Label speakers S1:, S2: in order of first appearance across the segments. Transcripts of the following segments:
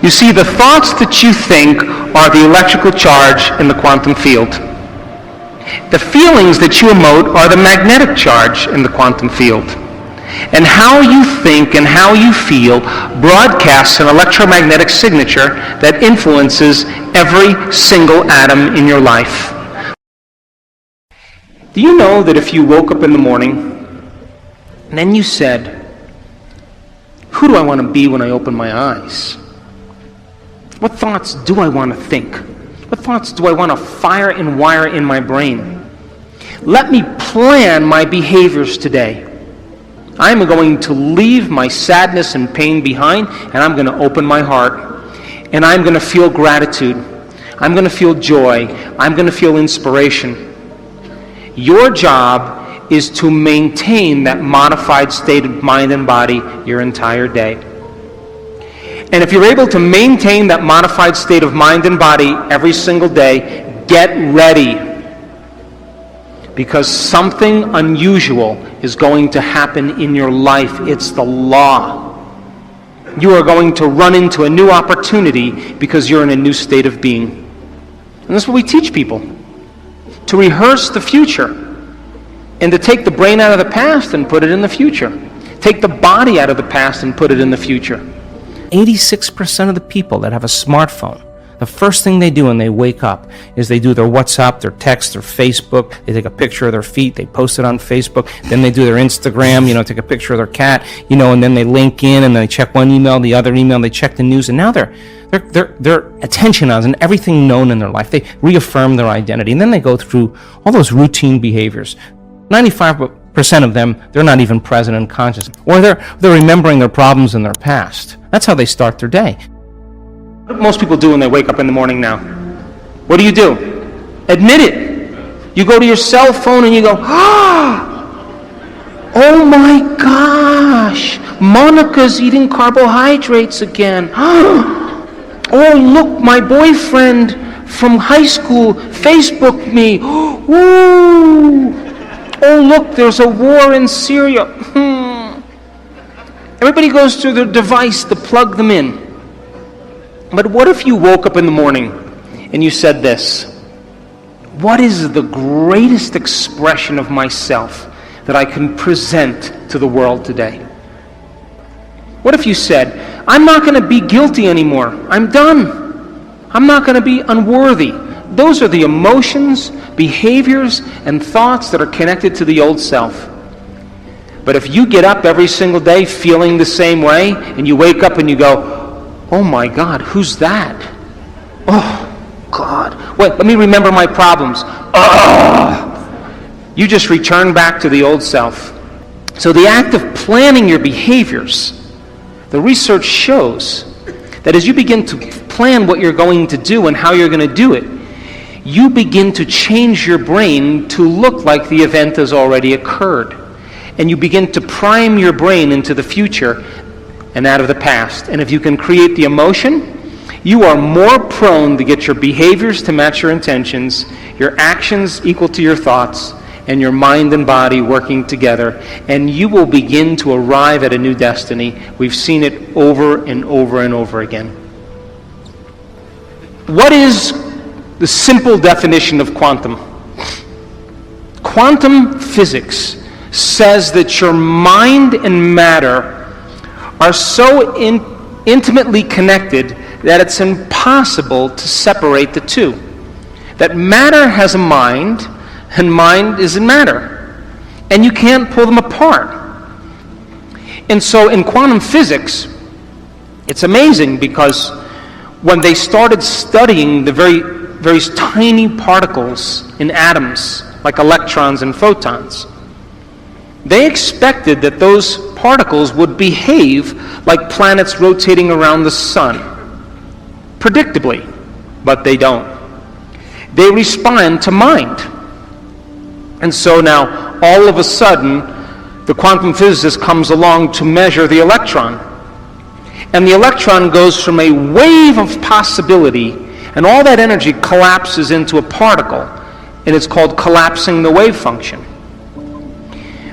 S1: You see, the thoughts that you think are the electrical charge in the quantum field. The feelings that you emote are the magnetic charge in the quantum field. And how you think and how you feel broadcasts an electromagnetic signature that influences every single atom in your life. Do you know that if you woke up in the morning and then you said, who do I want to be when I open my eyes? What thoughts do I want to think? What thoughts do I want to fire and wire in my brain? Let me plan my behaviors today. I'm going to leave my sadness and pain behind, and I'm going to open my heart. And I'm going to feel gratitude. I'm going to feel joy. I'm going to feel inspiration. Your job is to maintain that modified state of mind and body your entire day. And if you're able to maintain that modified state of mind and body every single day, get ready. Because something unusual is going to happen in your life. It's the law. You are going to run into a new opportunity because you're in a new state of being. And that's what we teach people. To rehearse the future and to take the brain out of the past and put it in the future. Take the body out of the past and put it in the future. 86% of the people that have a smartphone, the first thing they do when they wake up is they do their WhatsApp, their text, their Facebook. They take a picture of their feet, they post it on Facebook. Then they do their Instagram, take a picture of their cat, and then they link in and they check one email, the other email, they check the news, and now their attention on everything known in their life. They reaffirm their identity, and then they go through all those routine behaviors. 95% of them, they're not even present and conscious, or they're remembering their problems in their past. That's how they start their day. What do most people do when they wake up in the morning now? What do? Admit it. You go to your cell phone and you go, oh my gosh, Monica's eating carbohydrates again. Oh, look, my boyfriend from high school Facebooked me. Woo! Oh, look, there's a war in Syria. Everybody goes to their device to plug them in. But what if you woke up in the morning and you said this? What is the greatest expression of myself that I can present to the world today? What if you said, I'm not going to be guilty anymore. I'm done. I'm not going to be unworthy. Those are the emotions, behaviors, and thoughts that are connected to the old self. But if you get up every single day feeling the same way, and you wake up and you go, oh my God, who's that? Oh, God. Wait, let me remember my problems. You just return back to the old self. So the act of planning your behaviors, the research shows that as you begin to plan what you're going to do and how you're going to do it, you begin to change your brain to look like the event has already occurred. And you begin to prime your brain into the future and out of the past. And if you can create the emotion, you are more prone to get your behaviors to match your intentions, your actions equal to your thoughts, and your mind and body working together, and you will begin to arrive at a new destiny. We've seen it over and over and over again. What is the simple definition of quantum? Quantum physics says that your mind and matter are so intimately connected that it's impossible to separate the two. That matter has a mind, and mind is in matter. And you can't pull them apart. And so in quantum physics, it's amazing because when they started studying the very tiny particles in atoms, like electrons and photons, they expected that those particles would behave like planets rotating around the sun, predictably, but they don't. They respond to mind. And so now, all of a sudden, the quantum physicist comes along to measure the electron. And the electron goes from a wave of possibility, and all that energy collapses into a particle, and it's called collapsing the wave function.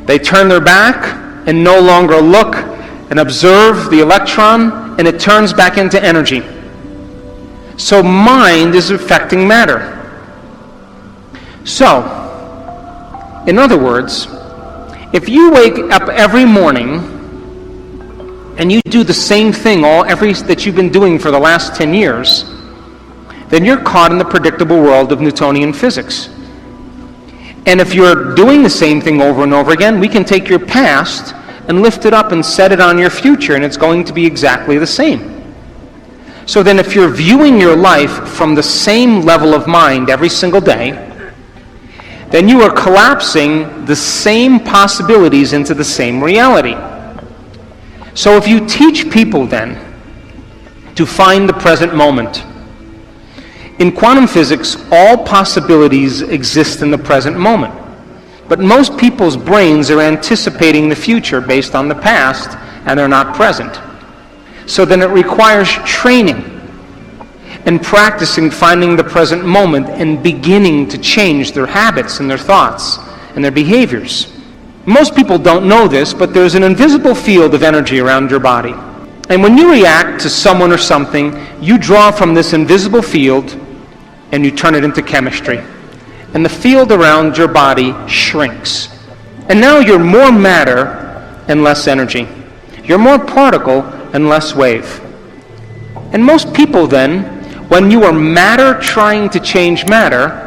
S1: They turn their back and no longer look and observe the electron, and it turns back into energy. So mind is affecting matter. So, in other words, if you wake up every morning and you do the same thing that you've been doing for the last 10 years, then you're caught in the predictable world of Newtonian physics. And if you're doing the same thing over and over again, we can take your past and lift it up and set it on your future, and it's going to be exactly the same. So then if you're viewing your life from the same level of mind every single day, then you are collapsing the same possibilities into the same reality. So if you teach people then to find the present moment, in quantum physics, all possibilities exist in the present moment. But most people's brains are anticipating the future based on the past, and they're not present. So then it requires training and practicing finding the present moment and beginning to change their habits and their thoughts and their behaviors. Most people don't know this, but there's an invisible field of energy around your body. And when you react to someone or something, you draw from this invisible field and you turn it into chemistry. And the field around your body shrinks. And now you're more matter and less energy. You're more particle and less wave. And most people then, when you are matter trying to change matter,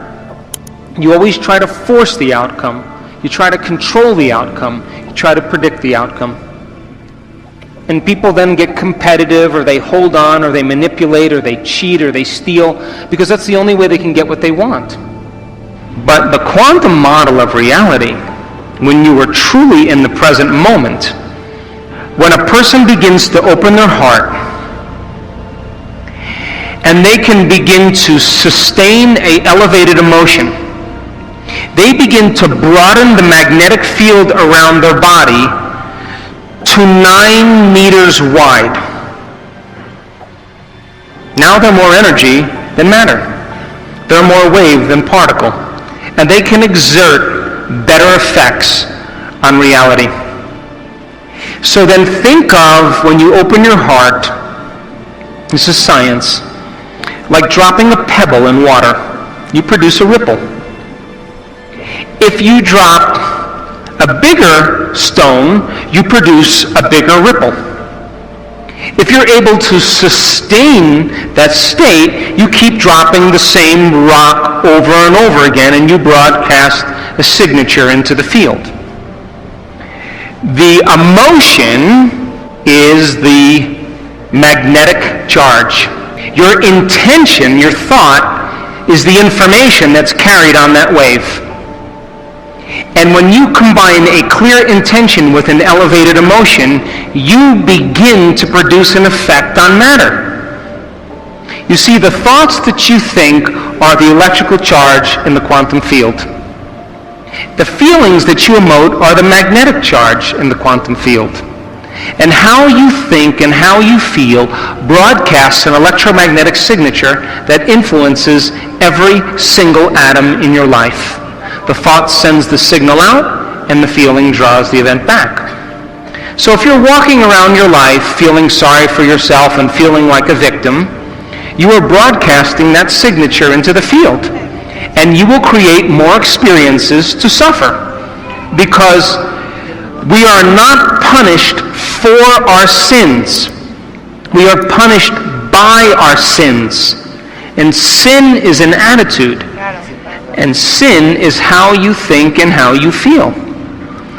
S1: you always try to force the outcome. You try to control the outcome. You try to predict the outcome. And people then get competitive, or they hold on, or they manipulate, or they cheat, or they steal, because that's the only way they can get what they want. But the quantum model of reality, when you are truly in the present moment, when a person begins to open their heart, and they can begin to sustain an elevated emotion, they begin to broaden the magnetic field around their body to 9 meters wide. Now they're more energy than matter. They're more wave than particle. And they can exert better effects on reality. So then think of, when you open your heart, this is science, like dropping a pebble in water. You produce a ripple. If you drop a bigger stone, you produce a bigger ripple. If you're able to sustain that state, you keep dropping the same rock over and over again, and you broadcast a signature into the field. The emotion is the magnetic charge. Your intention, your thought, is the information that's carried on that wave. And when you combine a clear intention with an elevated emotion, you begin to produce an effect on matter. You see, the thoughts that you think are the electrical charge in the quantum field. The feelings that you emote are the magnetic charge in the quantum field. And how you think and how you feel broadcasts an electromagnetic signature that influences every single atom in your life. The thought sends the signal out, and the feeling draws the event back. So if you're walking around your life feeling sorry for yourself and feeling like a victim, you are broadcasting that signature into the field. And you will create more experiences to suffer. Because we are not punished for our sins. We are punished by our sins. And sin is an attitude. And sin is how you think and how you feel.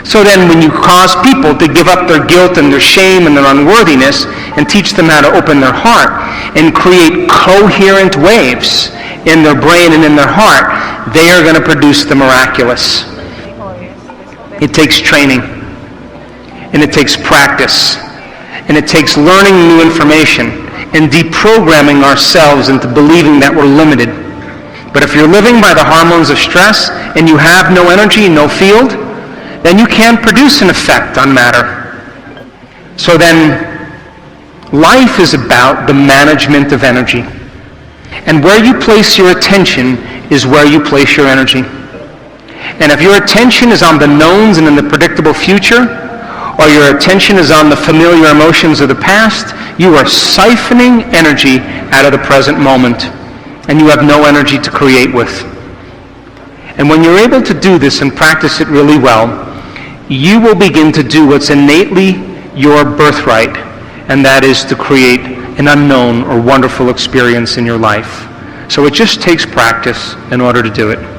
S1: So then when you cause people to give up their guilt and their shame and their unworthiness and teach them how to open their heart and create coherent waves in their brain and in their heart, they are going to produce the miraculous. It takes training. And it takes practice. And it takes learning new information and deprogramming ourselves into believing that we're limited. But if you're living by the hormones of stress and you have no energy, no field, then you can't produce an effect on matter. So then, life is about the management of energy. And where you place your attention is where you place your energy. And if your attention is on the knowns and in the predictable future, or your attention is on the familiar emotions of the past, you are siphoning energy out of the present moment, and you have no energy to create with. And when you're able to do this and practice it really well, you will begin to do what's innately your birthright, and that is to create an unknown or wonderful experience in your life. So it just takes practice in order to do it.